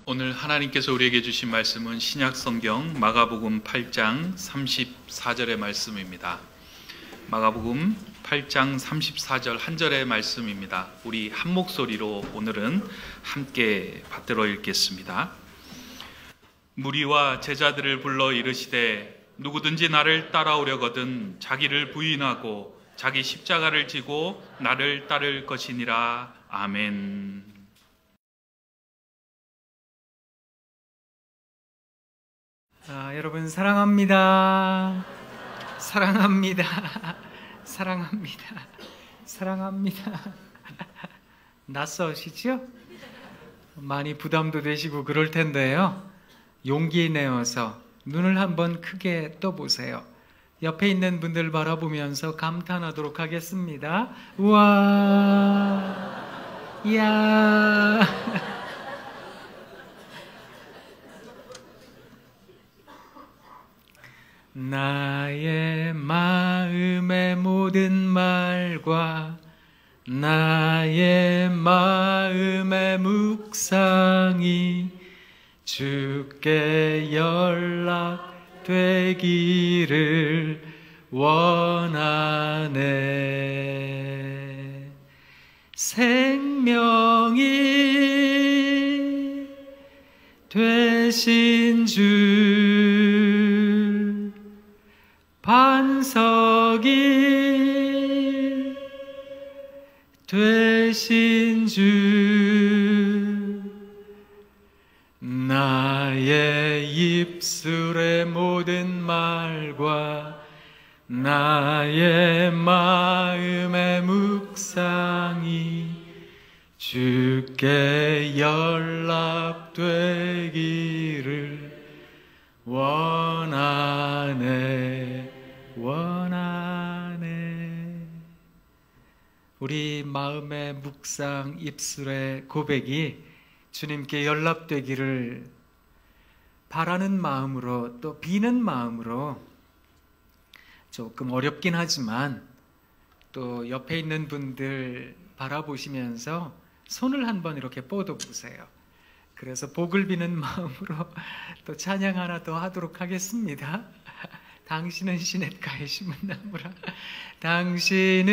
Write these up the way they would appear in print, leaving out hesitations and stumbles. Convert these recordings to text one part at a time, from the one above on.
오늘 하나님께서 우리에게 주신 말씀은 신약성경 마가복음 8장 34절의 말씀입니다. 마가복음 8장 34절 한 절의 말씀입니다. 우리 한 목소리로 오늘은 함께 받들어 읽겠습니다. 무리와 제자들을 불러 이르시되 누구든지 나를 따라오려거든 자기를 부인하고 자기 십자가를 지고 나를 따를 것이니라. 아멘. 여러분 사랑합니다. 사랑합니다. 사랑합니다. 사랑합니다. 낯서시죠? 많이 부담도 되시고 그럴 텐데요. 용기 내어서 눈을 한번 크게 떠보세요. 옆에 있는 분들 바라보면서 감탄하도록 하겠습니다. 우와, 이야. 나의 마음의 모든 말과 나의 마음의 묵상이 주께 연락되기를 원하네. 생명이 되신 주, 반석이 되신 주, 나의 입술의 모든 말과 나의 마음의 묵상이 주께 연락되기를 원하네. 우리 마음의 묵상, 입술의 고백이 주님께 연락되기를 바라는 마음으로, 또 비는 마음으로, 조금 어렵긴 하지만 또 옆에 있는 분들 바라보시면서 손을 한번 이렇게 뻗어보세요. 그래서 복을 비는 마음으로 또 찬양 하나 더 하도록 하겠습니다. 당신은 시냇가에 심은 나무라. 당신은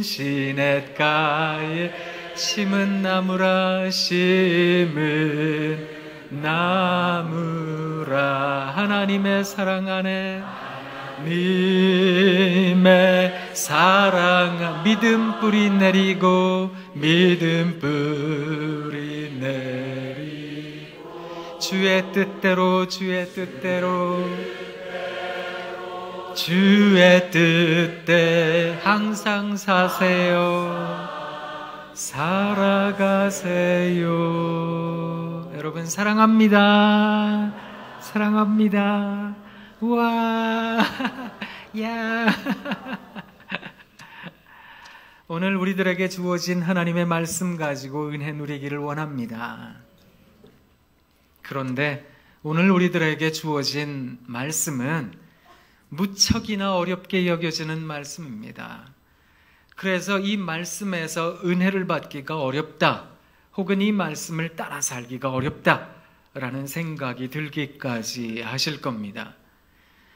시냇가에 심은 나무라. 심은 나무라. 하나님의 사랑 안에, 하나님의 사랑, 믿음 뿌리 내리고, 믿음 뿌리 내리고, 주의 뜻대로, 주의 뜻대로, 주의 뜻대 항상 사세요. 살아가세요. 여러분 사랑합니다. 사랑합니다. 우와, 야. 오늘 우리들에게 주어진 하나님의 말씀 가지고 은혜 누리기를 원합니다. 그런데 오늘 우리들에게 주어진 말씀은 무척이나 어렵게 여겨지는 말씀입니다. 그래서 이 말씀에서 은혜를 받기가 어렵다, 혹은 이 말씀을 따라 살기가 어렵다라는 생각이 들기까지 하실 겁니다.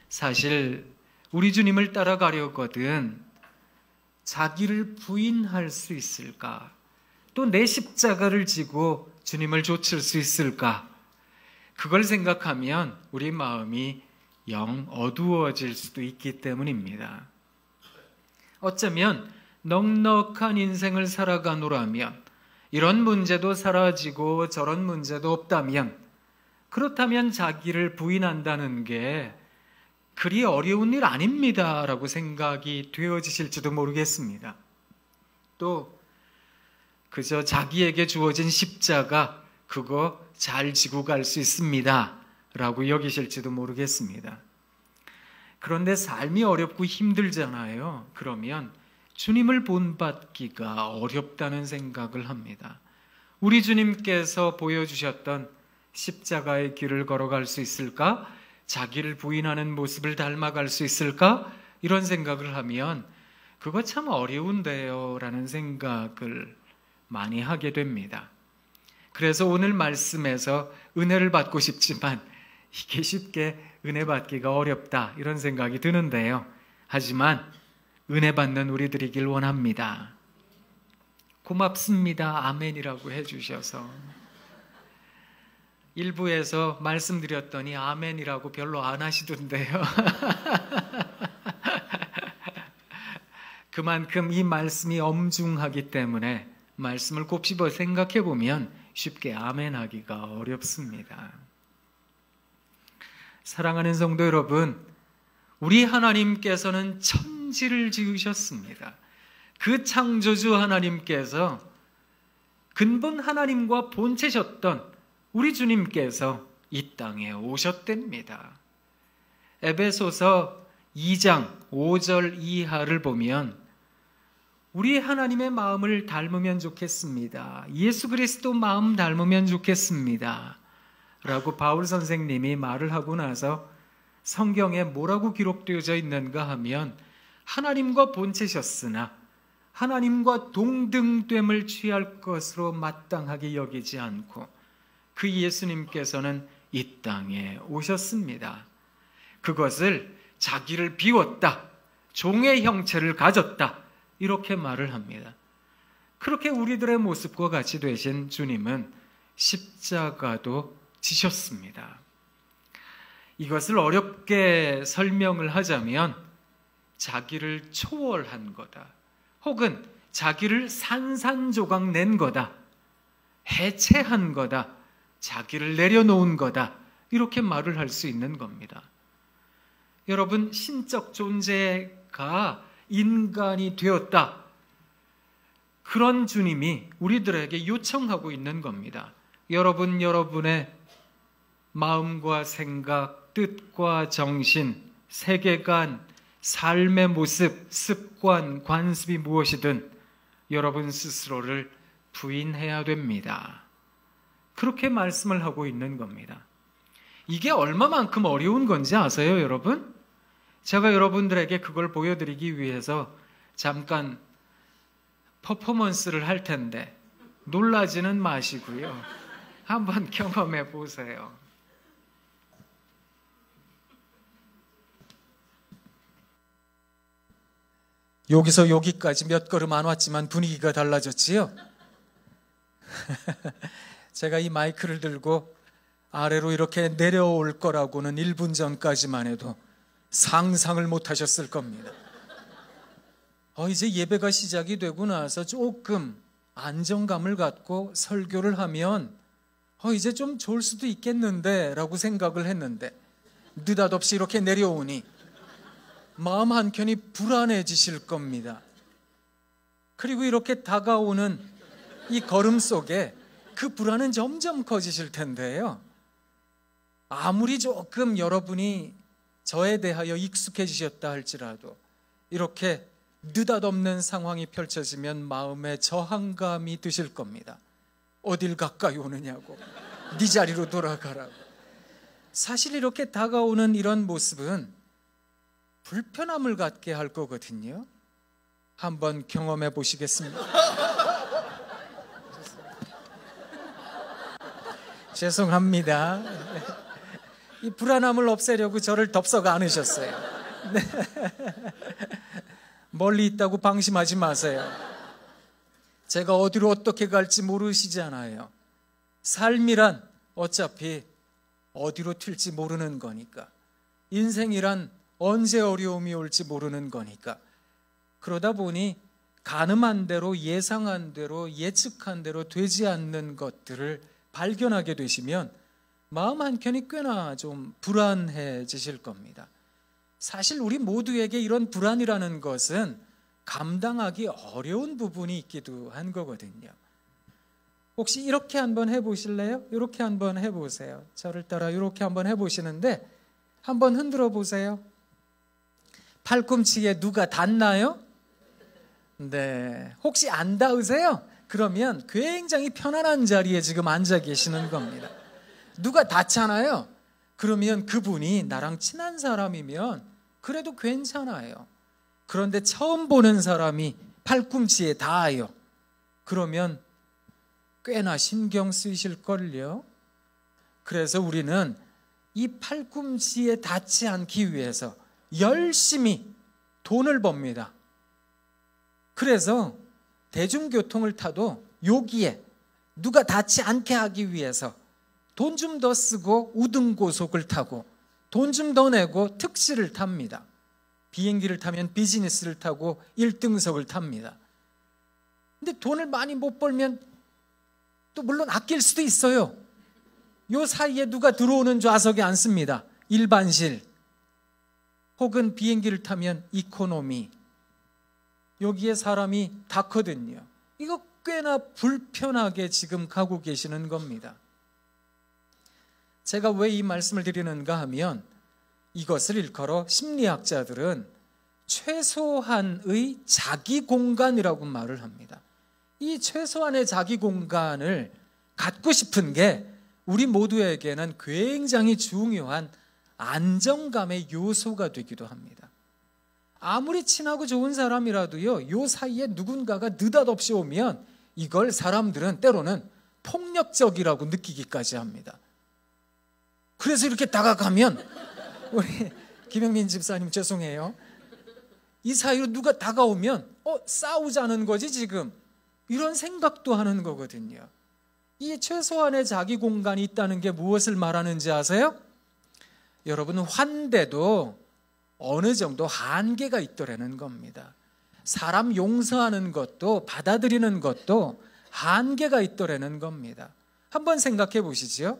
사실 우리 주님을 따라가려거든 자기를 부인할 수 있을까? 또 내 십자가를 지고 주님을 좇을 수 있을까? 그걸 생각하면 우리 마음이 영 어두워질 수도 있기 때문입니다. 어쩌면 넉넉한 인생을 살아가노라면, 이런 문제도 사라지고 저런 문제도 없다면, 그렇다면 자기를 부인한다는 게 그리 어려운 일 아닙니다 라고 생각이 되어지실지도 모르겠습니다. 또 그저 자기에게 주어진 십자가, 그거 잘 지고 갈 수 있습니다 라고 여기실지도 모르겠습니다. 그런데 삶이 어렵고 힘들잖아요. 그러면 주님을 본받기가 어렵다는 생각을 합니다. 우리 주님께서 보여주셨던 십자가의 길을 걸어갈 수 있을까? 자기를 부인하는 모습을 닮아갈 수 있을까? 이런 생각을 하면 그거 참 어려운데요 라는 생각을 많이 하게 됩니다. 그래서 오늘 말씀에서 은혜를 받고 싶지만 이게 쉽게 은혜 받기가 어렵다 이런 생각이 드는데요. 하지만 은혜 받는 우리들이길 원합니다. 고맙습니다. 아멘이라고 해주셔서. 일부에서 말씀드렸더니 아멘이라고 별로 안 하시던데요. 그만큼 이 말씀이 엄중하기 때문에 말씀을 곱씹어 생각해 보면 쉽게 아멘하기가 어렵습니다. 사랑하는 성도 여러분, 우리 하나님께서는 천지를 지으셨습니다. 그 창조주 하나님께서 근본 하나님과 본체셨던 우리 주님께서 이 땅에 오셨답니다. 에베소서 2장 5절 이하를 보면 우리 하나님의 마음을 닮으면 좋겠습니다. 예수 그리스도 마음 닮으면 좋겠습니다. 라고 바울 선생님이 말을 하고 나서 성경에 뭐라고 기록되어져 있는가 하면 하나님과 본체셨으나 하나님과 동등됨을 취할 것으로 마땅하게 여기지 않고 그 예수님께서는 이 땅에 오셨습니다. 그것을 자기를 비웠다, 종의 형체를 가졌다 이렇게 말을 합니다. 그렇게 우리들의 모습과 같이 되신 주님은 십자가도 지셨습니다. 이것을 어렵게 설명을 하자면 자기를 초월한 거다, 혹은 자기를 산산조각 낸 거다, 해체한 거다, 자기를 내려놓은 거다 이렇게 말을 할 수 있는 겁니다. 여러분, 신적 존재가 인간이 되었다, 그런 주님이 우리들에게 요청하고 있는 겁니다. 여러분의 마음과 생각, 뜻과 정신, 세계관, 삶의 모습, 습관, 관습이 무엇이든 여러분 스스로를 부인해야 됩니다. 그렇게 말씀을 하고 있는 겁니다. 이게 얼마만큼 어려운 건지 아세요, 여러분? 제가 여러분들에게 그걸 보여드리기 위해서 잠깐 퍼포먼스를 할 텐데 놀라지는 마시고요. 한번 경험해 보세요. 여기서 여기까지 몇 걸음 안 왔지만 분위기가 달라졌지요? 제가 이 마이크를 들고 아래로 이렇게 내려올 거라고는 1분 전까지만 해도 상상을 못 하셨을 겁니다. 이제 예배가 시작이 되고 나서 조금 안정감을 갖고 설교를 하면 이제 좀 좋을 수도 있겠는데 라고 생각을 했는데 느닷없이 이렇게 내려오니 마음 한켠이 불안해지실 겁니다. 그리고 이렇게 다가오는 이 걸음 속에 그 불안은 점점 커지실 텐데요. 아무리 조금 여러분이 저에 대하여 익숙해지셨다 할지라도 이렇게 느닷없는 상황이 펼쳐지면 마음에 저항감이 드실 겁니다. 어딜 가까이 오느냐고, 네 자리로 돌아가라고. 사실 이렇게 다가오는 이런 모습은 불편함을 갖게 할 거거든요. 한번 경험해 보시겠습니다. 죄송합니다. 이 불안함을 없애려고 저를 덥석 안으셨어요. 네. 멀리 있다고 방심하지 마세요. 제가 어디로 어떻게 갈지 모르시잖아요. 삶이란 어차피 어디로 튈지 모르는 거니까. 인생이란 언제 어려움이 올지 모르는 거니까. 그러다 보니 가늠한 대로, 예상한 대로, 예측한 대로 되지 않는 것들을 발견하게 되시면 마음 한켠이 꽤나 좀 불안해지실 겁니다. 사실 우리 모두에게 이런 불안이라는 것은 감당하기 어려운 부분이 있기도 한 거거든요. 혹시 이렇게 한번 해보실래요? 이렇게 한번 해보세요. 저를 따라 이렇게 한번 해보시는데 한번 흔들어 보세요. 팔꿈치에 누가 닿나요? 네. 혹시 안 닿으세요? 그러면 굉장히 편안한 자리에 지금 앉아 계시는 겁니다. 누가 닿잖아요? 그러면 그분이 나랑 친한 사람이면 그래도 괜찮아요. 그런데 처음 보는 사람이 팔꿈치에 닿아요. 그러면 꽤나 신경 쓰이실걸요. 그래서 우리는 이 팔꿈치에 닿지 않기 위해서 열심히 돈을 법니다. 그래서 대중교통을 타도 여기에 누가 닿지 않게 하기 위해서 돈 좀 더 쓰고 우등고속을 타고 돈 좀 더 내고 특시를 탑니다. 비행기를 타면 비즈니스를 타고 1등석을 탑니다. 근데 돈을 많이 못 벌면 또 물론 아낄 수도 있어요. 요 사이에 누가 들어오는 좌석에 앉습니다. 일반실 혹은 비행기를 타면 이코노미, 여기에 사람이 닿거든요. 이거 꽤나 불편하게 지금 가고 계시는 겁니다. 제가 왜 이 말씀을 드리는가 하면 이것을 일컬어 심리학자들은 최소한의 자기 공간이라고 말을 합니다. 이 최소한의 자기 공간을 갖고 싶은 게 우리 모두에게는 굉장히 중요한 안정감의 요소가 되기도 합니다. 아무리 친하고 좋은 사람이라도요, 요 사이에 누군가가 느닷없이 오면 이걸 사람들은 때로는 폭력적이라고 느끼기까지 합니다. 그래서 이렇게 다가가면 우리 김영민 집사님 죄송해요. 이 사이로 누가 다가오면 싸우자는 거지 지금, 이런 생각도 하는 거거든요. 이 최소한의 자기 공간이 있다는 게 무엇을 말하는지 아세요? 여러분, 환대도 어느 정도 한계가 있더라는 겁니다. 사람 용서하는 것도 받아들이는 것도 한계가 있더라는 겁니다. 한번 생각해 보시죠.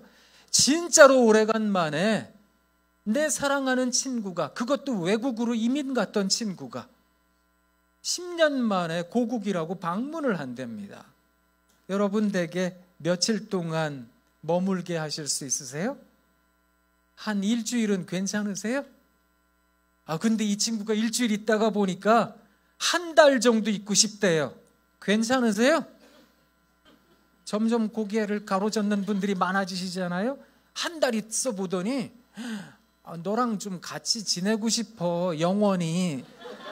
진짜로 오래간만에 내 사랑하는 친구가, 그것도 외국으로 이민 갔던 친구가 10년 만에 고국이라고 방문을 한답니다. 여러분 댁에 며칠 동안 머물게 하실 수 있으세요? 한 일주일은 괜찮으세요? 근데 이 친구가 일주일 있다가 보니까 한 달 정도 있고 싶대요. 괜찮으세요? 점점 고개를 가로젓는 분들이 많아지시잖아요. 한 달 있어 보더니 너랑 좀 같이 지내고 싶어 영원히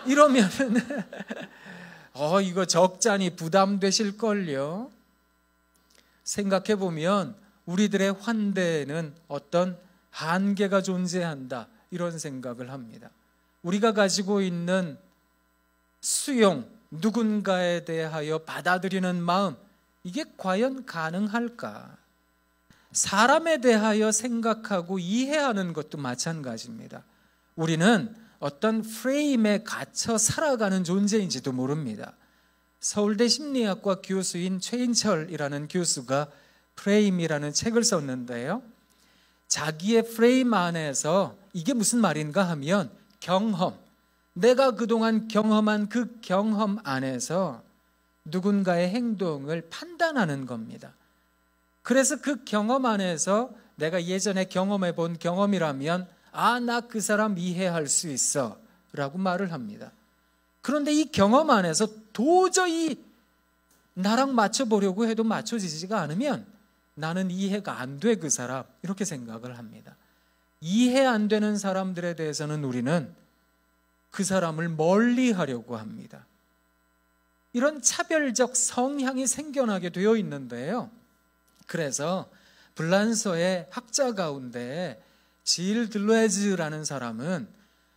이러면은 이거 적잖이 부담되실걸요. 생각해 보면 우리들의 환대에는 어떤 한계가 존재한다, 이런 생각을 합니다. 우리가 가지고 있는 수용, 누군가에 대하여 받아들이는 마음, 이게 과연 가능할까? 사람에 대하여 생각하고 이해하는 것도 마찬가지입니다. 우리는 어떤 프레임에 갇혀 살아가는 존재인지도 모릅니다. 서울대 심리학과 교수인 최인철이라는 교수가 프레임이라는 책을 썼는데요. 자기의 프레임 안에서 이게 무슨 말인가 하면 경험, 내가 그동안 경험한 그 경험 안에서 누군가의 행동을 판단하는 겁니다. 그래서 그 경험 안에서 내가 예전에 경험해 본 경험이라면 나 그 사람 이해할 수 있어 라고 말을 합니다. 그런데 이 경험 안에서 도저히 나랑 맞춰보려고 해도 맞춰지지가 않으면 나는 이해가 안 돼, 그 사람, 이렇게 생각을 합니다. 이해 안 되는 사람들에 대해서는 우리는 그 사람을 멀리 하려고 합니다. 이런 차별적 성향이 생겨나게 되어 있는데요. 그래서 불란서의 학자 가운데 질 들레즈라는 사람은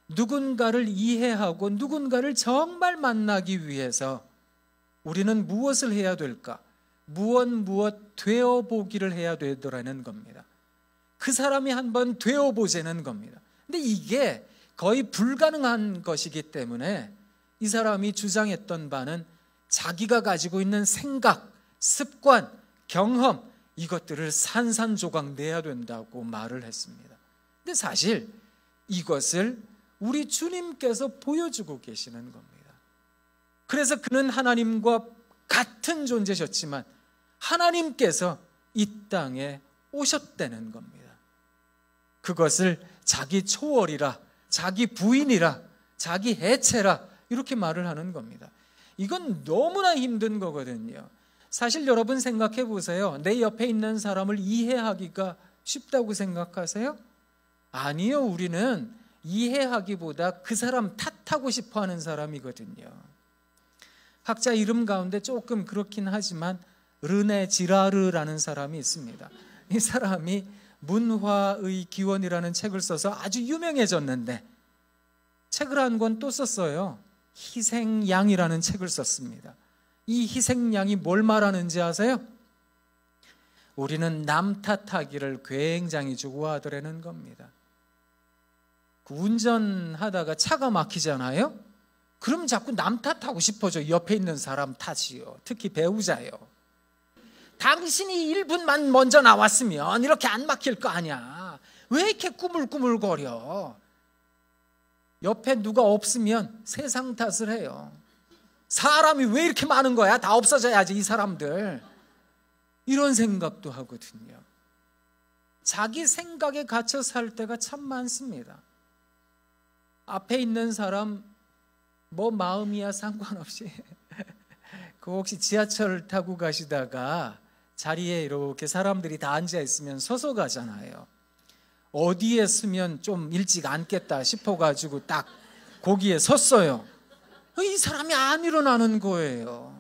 누군가를 이해하고 누군가를 정말 만나기 위해서 우리는 무엇을 해야 될까? 무엇 되어보기를 해야 되더라는 겁니다. 그 사람이 한번 되어보자는 겁니다. 근데 이게 거의 불가능한 것이기 때문에 이 사람이 주장했던 바는 자기가 가지고 있는 생각, 습관, 경험, 이것들을 산산조각 내야 된다고 말을 했습니다. 근데 사실 이것을 우리 주님께서 보여주고 계시는 겁니다. 그래서 그는 하나님과 같은 존재셨지만 하나님께서 이 땅에 오셨다는 겁니다. 그것을 자기 초월이라, 자기 부인이라, 자기 해체라 이렇게 말을 하는 겁니다. 이건 너무나 힘든 거거든요. 사실 여러분 생각해 보세요. 내 옆에 있는 사람을 이해하기가 쉽다고 생각하세요? 아니요. 우리는 이해하기보다 그 사람 탓하고 싶어하는 사람이거든요. 학자 이름 가운데 조금 그렇긴 하지만 르네 지라르라는 사람이 있습니다. 이 사람이 문화의 기원이라는 책을 써서 아주 유명해졌는데 책을 한 권 또 썼어요. 희생양이라는 책을 썼습니다. 이 희생양이 뭘 말하는지 아세요? 우리는 남 탓하기를 굉장히 좋아하더라는 겁니다. 운전하다가 차가 막히잖아요. 그럼 자꾸 남 탓하고 싶어져. 옆에 있는 사람 탓이요. 특히 배우자요. 당신이 1분만 먼저 나왔으면 이렇게 안 막힐 거 아니야. 왜 이렇게 꾸물꾸물거려? 옆에 누가 없으면 세상 탓을 해요. 사람이 왜 이렇게 많은 거야? 다 없어져야지 이 사람들. 이런 생각도 하거든요. 자기 생각에 갇혀 살 때가 참 많습니다. 앞에 있는 사람 뭐 마음이야 상관없이 그 혹시 지하철 타고 가시다가 자리에 이렇게 사람들이 다 앉아 있으면 서서 가잖아요. 어디에 쓰면 좀 일찍 앉겠다 싶어가지고 딱 거기에 섰어요. 이 사람이 안 일어나는 거예요.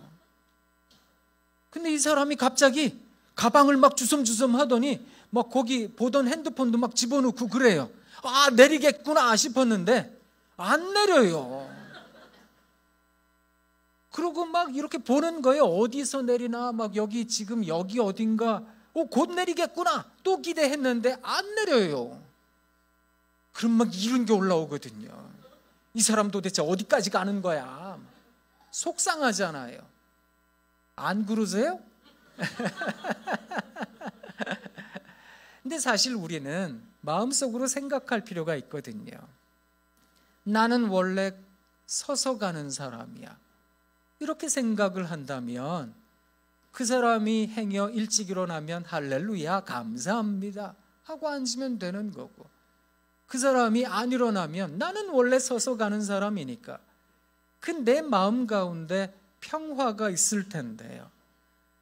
근데 이 사람이 갑자기 가방을 막 주섬주섬 하더니 막 거기 보던 핸드폰도 막 집어넣고 그래요. 아, 내리겠구나 싶었는데 안 내려요. 그러고 막 이렇게 보는 거예요. 어디서 내리나 막 여기 지금 여기 어딘가 곧 내리겠구나 또 기대했는데 안 내려요. 그럼 막 이런 게 올라오거든요. 이 사람 도대체 어디까지 가는 거야? 속상하잖아요. 안 그러세요? 근데 사실 우리는 마음속으로 생각할 필요가 있거든요. 나는 원래 서서 가는 사람이야. 이렇게 생각을 한다면 그 사람이 행여 일찍 일어나면 할렐루야 감사합니다 하고 앉으면 되는 거고, 그 사람이 안 일어나면 나는 원래 서서 가는 사람이니까 그 내 마음 가운데 평화가 있을 텐데요.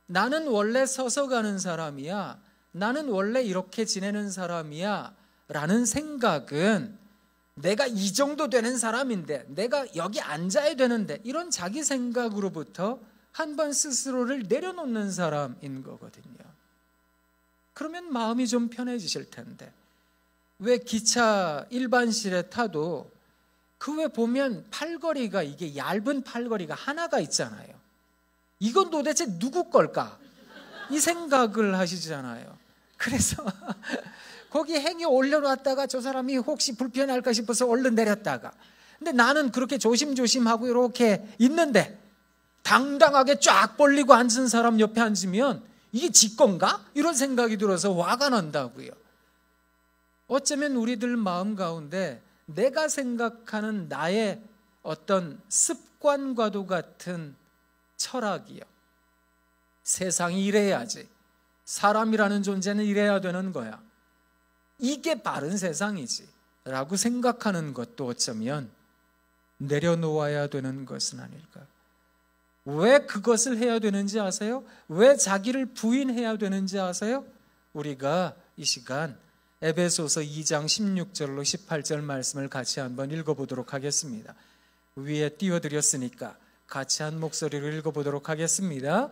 나는 원래 서서 가는 사람이야, 나는 원래 이렇게 지내는 사람이야 라는 생각은 내가 이 정도 되는 사람인데 내가 여기 앉아야 되는데 이런 자기 생각으로부터 한번 스스로를 내려놓는 사람인 거거든요. 그러면 마음이 좀 편해지실 텐데, 왜 기차 일반실에 타도 그 외 보면 팔걸이가 이게 얇은 팔걸이가 하나가 있잖아요. 이건 도대체 누구 걸까? 이 생각을 하시잖아요. 그래서 거기 행위 올려놨다가 저 사람이 혹시 불편할까 싶어서 얼른 내렸다가, 근데 나는 그렇게 조심조심하고 이렇게 있는데 당당하게 쫙 벌리고 앉은 사람 옆에 앉으면 이게 지 건가? 이런 생각이 들어서 화가 난다고요. 어쩌면 우리들 마음 가운데 내가 생각하는 나의 어떤 습관과도 같은 철학이요. 세상이 이래야지, 사람이라는 존재는 이래야 되는 거야, 이게 바른 세상이지 라고 생각하는 것도 어쩌면 내려놓아야 되는 것은 아닐까. 왜 그것을 해야 되는지 아세요? 왜 자기를 부인해야 되는지 아세요? 우리가 이 시간 에베소서 2장 16절로 18절 말씀을 같이 한번 읽어보도록 하겠습니다. 위에 띄워드렸으니까 같이 한 목소리로 읽어보도록 하겠습니다.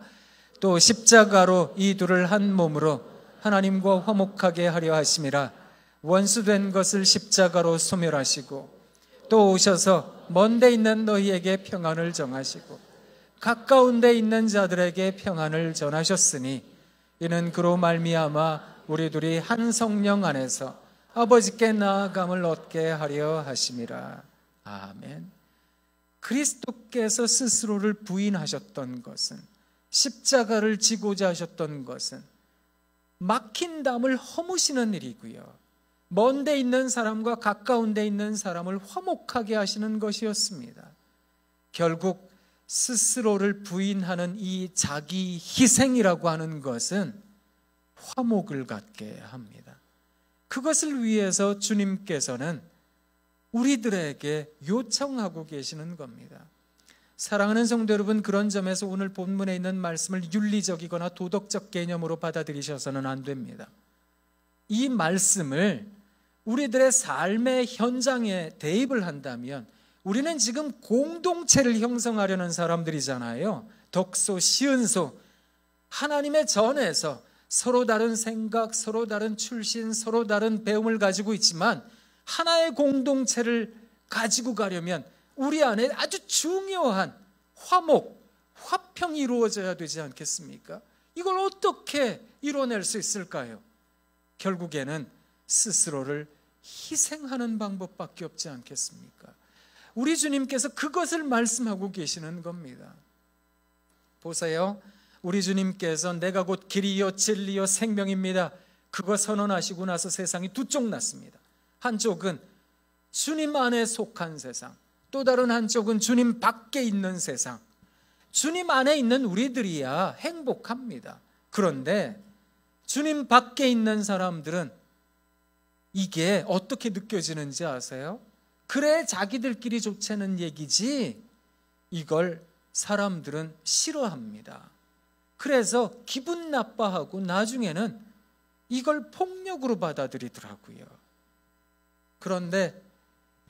또 십자가로 이 둘을 한 몸으로 하나님과 화목하게 하려 하심이라. 원수된 것을 십자가로 소멸하시고 또 오셔서 먼데 있는 너희에게 평안을 정하시고 가까운 데 있는 자들에게 평안을 전하셨으니 이는 그로 말미암아 우리 둘이 한 성령 안에서 아버지께 나아감을 얻게 하려 하심이라. 아멘. 그리스도께서 스스로를 부인하셨던 것은, 십자가를 지고자 하셨던 것은 막힌 담을 허무시는 일이고요, 먼데 있는 사람과 가까운 데 있는 사람을 화목하게 하시는 것이었습니다. 결국 스스로를 부인하는 이 자기 희생이라고 하는 것은 화목을 갖게 합니다. 그것을 위해서 주님께서는 우리들에게 요청하고 계시는 겁니다. 사랑하는 성도 여러분, 그런 점에서 오늘 본문에 있는 말씀을 윤리적이거나 도덕적 개념으로 받아들이셔서는 안 됩니다. 이 말씀을 우리들의 삶의 현장에 대입을 한다면 우리는 지금 공동체를 형성하려는 사람들이잖아요. 덕소, 시은소, 하나님의 전에서 서로 다른 생각, 서로 다른 출신, 서로 다른 배움을 가지고 있지만 하나의 공동체를 가지고 가려면 우리 안에 아주 중요한 화목, 화평이 이루어져야 되지 않겠습니까? 이걸 어떻게 이뤄낼 수 있을까요? 결국에는 스스로를 희생하는 방법밖에 없지 않겠습니까? 우리 주님께서 그것을 말씀하고 계시는 겁니다. 보세요. 우리 주님께서 내가 곧 길이요 진리요 생명입니다. 그거 선언하시고 나서 세상이 두 쪽 났습니다. 한쪽은 주님 안에 속한 세상, 또 다른 한쪽은 주님 밖에 있는 세상. 주님 안에 있는 우리들이야 행복합니다. 그런데 주님 밖에 있는 사람들은 이게 어떻게 느껴지는지 아세요? 그래 자기들끼리 좋자는 얘기지 이걸 사람들은 싫어합니다. 그래서 기분 나빠하고 나중에는 이걸 폭력으로 받아들이더라고요. 그런데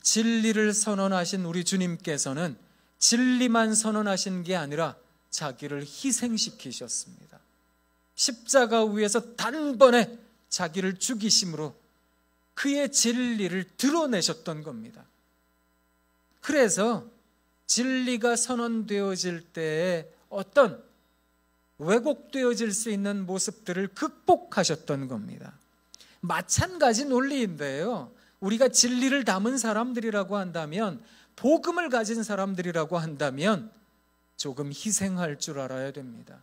진리를 선언하신 우리 주님께서는 진리만 선언하신 게 아니라 자기를 희생시키셨습니다. 십자가 위에서 단번에 자기를 죽이심으로 그의 진리를 드러내셨던 겁니다. 그래서 진리가 선언되어질 때에 어떤 왜곡되어질 수 있는 모습들을 극복하셨던 겁니다. 마찬가지 논리인데요. 우리가 진리를 담은 사람들이라고 한다면, 복음을 가진 사람들이라고 한다면 조금 희생할 줄 알아야 됩니다.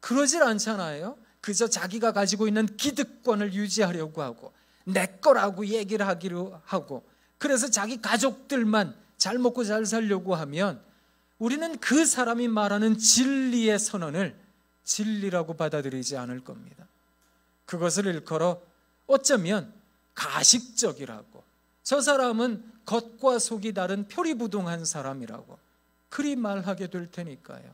그러질 않잖아요. 그저 자기가 가지고 있는 기득권을 유지하려고 하고 내 거라고 얘기를 하기로 하고, 그래서 자기 가족들만 잘 먹고 잘 살려고 하면 우리는 그 사람이 말하는 진리의 선언을 진리라고 받아들이지 않을 겁니다. 그것을 일컬어 어쩌면 가식적이라고, 저 사람은 겉과 속이 다른 표리부동한 사람이라고 그리 말하게 될 테니까요.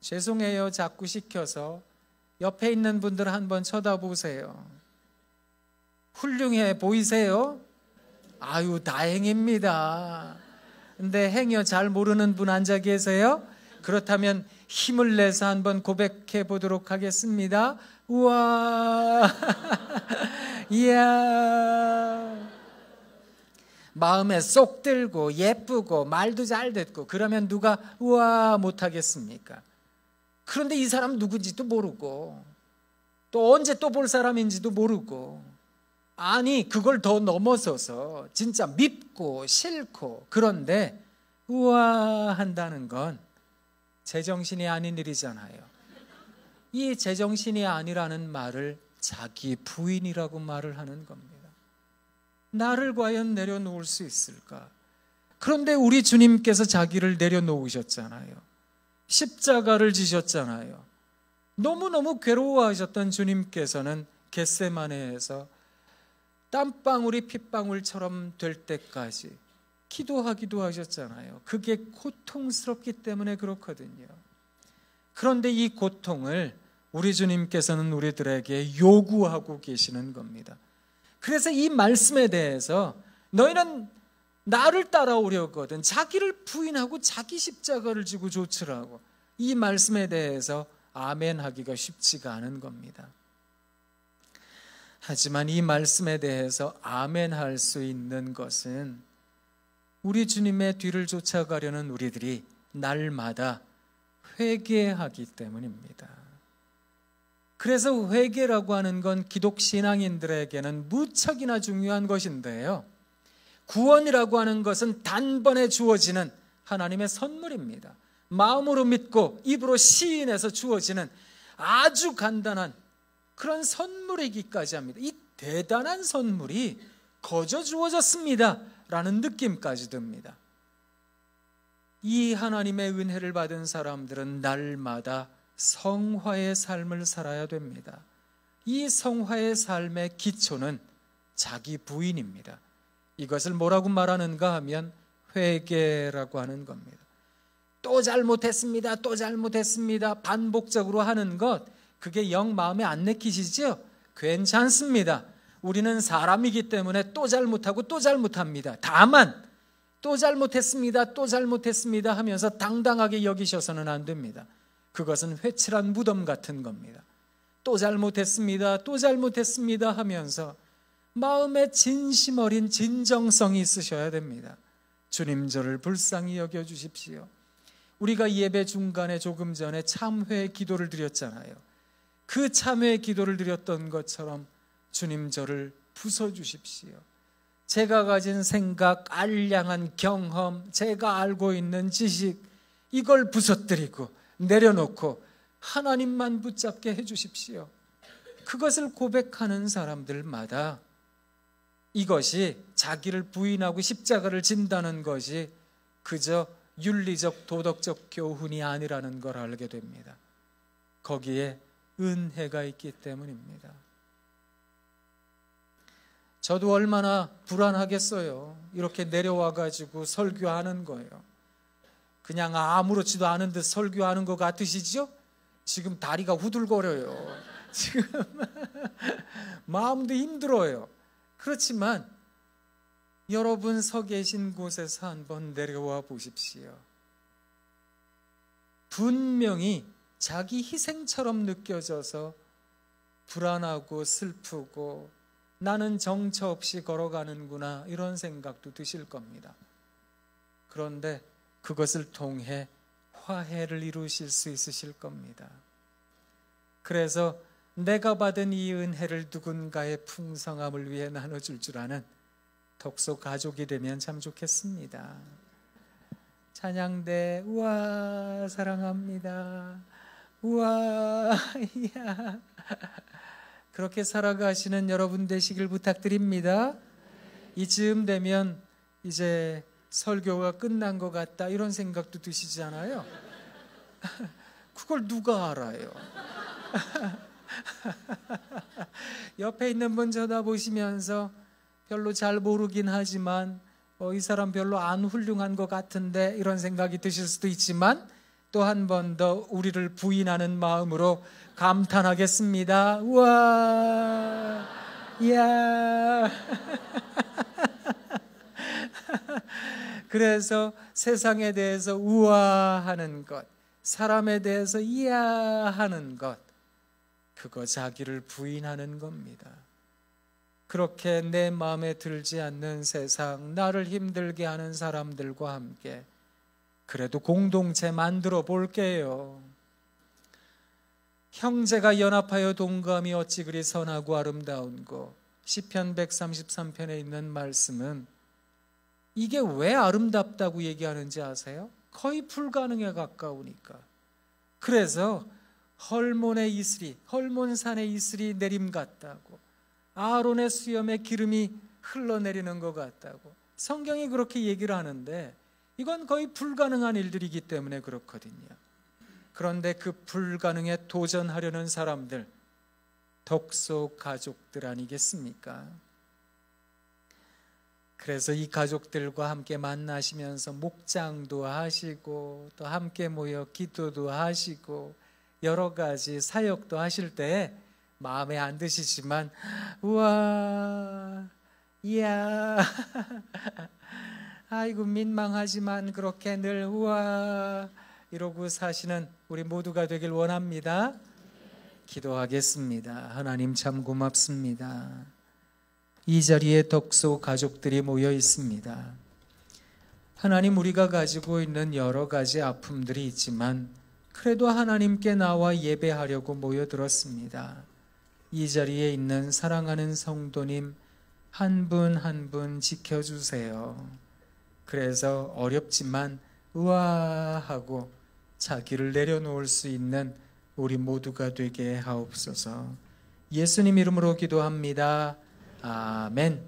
죄송해요. 자꾸 시켜서. 옆에 있는 분들 한번 쳐다보세요. 훌륭해 보이세요? 아유, 다행입니다. 근데 행여 잘 모르는 분 앉아 계세요? 그렇다면 힘을 내서 한번 고백해 보도록 하겠습니다. 우와, 이야. 마음에 쏙 들고 예쁘고 말도 잘 듣고 그러면 누가 우와 못하겠습니까? 그런데 이 사람 누군지도 모르고 또 언제 또 볼 사람인지도 모르고, 아니 그걸 더 넘어서서 진짜 밉고 싫고, 그런데 우와 한다는 건 제정신이 아닌 일이잖아요. 이 제정신이 아니라는 말을 자기 부인이라고 말을 하는 겁니다. 나를 과연 내려놓을 수 있을까? 그런데 우리 주님께서 자기를 내려놓으셨잖아요. 십자가를 지셨잖아요. 너무너무 괴로워하셨던 주님께서는 겟세마네에서 땀방울이 핏방울처럼 될 때까지 기도하기도 하셨잖아요. 그게 고통스럽기 때문에 그렇거든요. 그런데 이 고통을 우리 주님께서는 우리들에게 요구하고 계시는 겁니다. 그래서 이 말씀에 대해서 너희는 나를 따라오려거든 자기를 부인하고 자기 십자가를 지고 좇으라고, 이 말씀에 대해서 아멘하기가 쉽지가 않은 겁니다. 하지만 이 말씀에 대해서 아멘할 수 있는 것은 우리 주님의 뒤를 쫓아가려는 우리들이 날마다 회개하기 때문입니다. 그래서 회개라고 하는 건 기독신앙인들에게는 무척이나 중요한 것인데요, 구원이라고 하는 것은 단번에 주어지는 하나님의 선물입니다. 마음으로 믿고 입으로 시인해서 주어지는 아주 간단한 그런 선물이기까지 합니다. 이 대단한 선물이 거저 주어졌습니다 라는 느낌까지 듭니다. 이 하나님의 은혜를 받은 사람들은 날마다 성화의 삶을 살아야 됩니다. 이 성화의 삶의 기초는 자기 부인입니다. 이것을 뭐라고 말하는가 하면 회개라고 하는 겁니다. 또 잘못했습니다, 또 잘못했습니다 반복적으로 하는 것, 그게 영 마음에 안 내키시죠? 괜찮습니다. 우리는 사람이기 때문에 또 잘못하고 또 잘못합니다. 다만 또 잘못했습니다, 또 잘못했습니다 하면서 당당하게 여기셔서는 안 됩니다. 그것은 회칠한 무덤 같은 겁니다. 또 잘못했습니다, 또 잘못했습니다 하면서 마음에 진심 어린 진정성이 있으셔야 됩니다. 주님, 저를 불쌍히 여겨주십시오. 우리가 예배 중간에 조금 전에 참회 기도를 드렸잖아요. 그 참회 기도를 드렸던 것처럼 주님, 저를 부숴주십시오. 제가 가진 생각, 알량한 경험, 제가 알고 있는 지식, 이걸 부서뜨리고 내려놓고 하나님만 붙잡게 해주십시오. 그것을 고백하는 사람들마다 이것이 자기를 부인하고 십자가를 진다는 것이 그저 윤리적 도덕적 교훈이 아니라는 걸 알게 됩니다. 거기에 은혜가 있기 때문입니다. 저도 얼마나 불안하겠어요. 이렇게 내려와 가지고 설교하는 거예요. 그냥 아무렇지도 않은 듯 설교하는 것 같으시죠? 지금 다리가 후들거려요. 지금 마음도 힘들어요. 그렇지만 여러분 서 계신 곳에서 한번 내려와 보십시오. 분명히 자기 희생처럼 느껴져서 불안하고 슬프고 나는 정처 없이 걸어가는구나, 이런 생각도 드실 겁니다. 그런데 그것을 통해 화해를 이루실 수 있으실 겁니다. 그래서 내가 받은 이 은혜를 누군가의 풍성함을 위해 나눠줄 줄 아는 독소 가족이 되면 참 좋겠습니다. 찬양대 우와 사랑합니다. 우와 이야. 그렇게 살아가시는 여러분 되시길 부탁드립니다. 이쯤 되면 이제 설교가 끝난 것 같다, 이런 생각도 드시잖아요. 그걸 누가 알아요? 옆에 있는 분 쳐다보시면서 별로 잘 모르긴 하지만 이 사람 별로 안 훌륭한 것 같은데, 이런 생각이 드실 수도 있지만 또 한 번 더 우리를 부인하는 마음으로 감탄하겠습니다. 우와, 이야. 그래서 세상에 대해서 우아하는 것, 사람에 대해서 이야 하는 것, 그거 자기를 부인하는 겁니다. 그렇게 내 마음에 들지 않는 세상, 나를 힘들게 하는 사람들과 함께 그래도 공동체 만들어 볼게요. 형제가 연합하여 동감이 어찌 그리 선하고 아름다운고. 시편 133편에 있는 말씀은 이게 왜 아름답다고 얘기하는지 아세요? 거의 불가능에 가까우니까. 그래서 헐몬의 이슬이, 헐몬산의 이슬이 내림 같다고, 아론의 수염에 기름이 흘러내리는 것 같다고 성경이 그렇게 얘기를 하는데, 이건 거의 불가능한 일들이기 때문에 그렇거든요. 그런데 그 불가능에 도전하려는 사람들, 독소 가족들 아니겠습니까? 그래서 이 가족들과 함께 만나시면서 목장도 하시고 또 함께 모여 기도도 하시고 여러 가지 사역도 하실 때 마음에 안 드시지만 우와, 이야, 아이고 민망하지만 그렇게 늘 우와 이러고 사시는 우리 모두가 되길 원합니다. 기도하겠습니다. 하나님 참 고맙습니다. 이 자리에 독소 가족들이 모여 있습니다. 하나님, 우리가 가지고 있는 여러 가지 아픔들이 있지만 그래도 하나님께 나와 예배하려고 모여들었습니다. 이 자리에 있는 사랑하는 성도님 한 분 한 분 지켜주세요. 그래서 어렵지만 우아하고 자기를 내려놓을 수 있는 우리 모두가 되게 하옵소서. 예수님 이름으로 기도합니다. 아멘.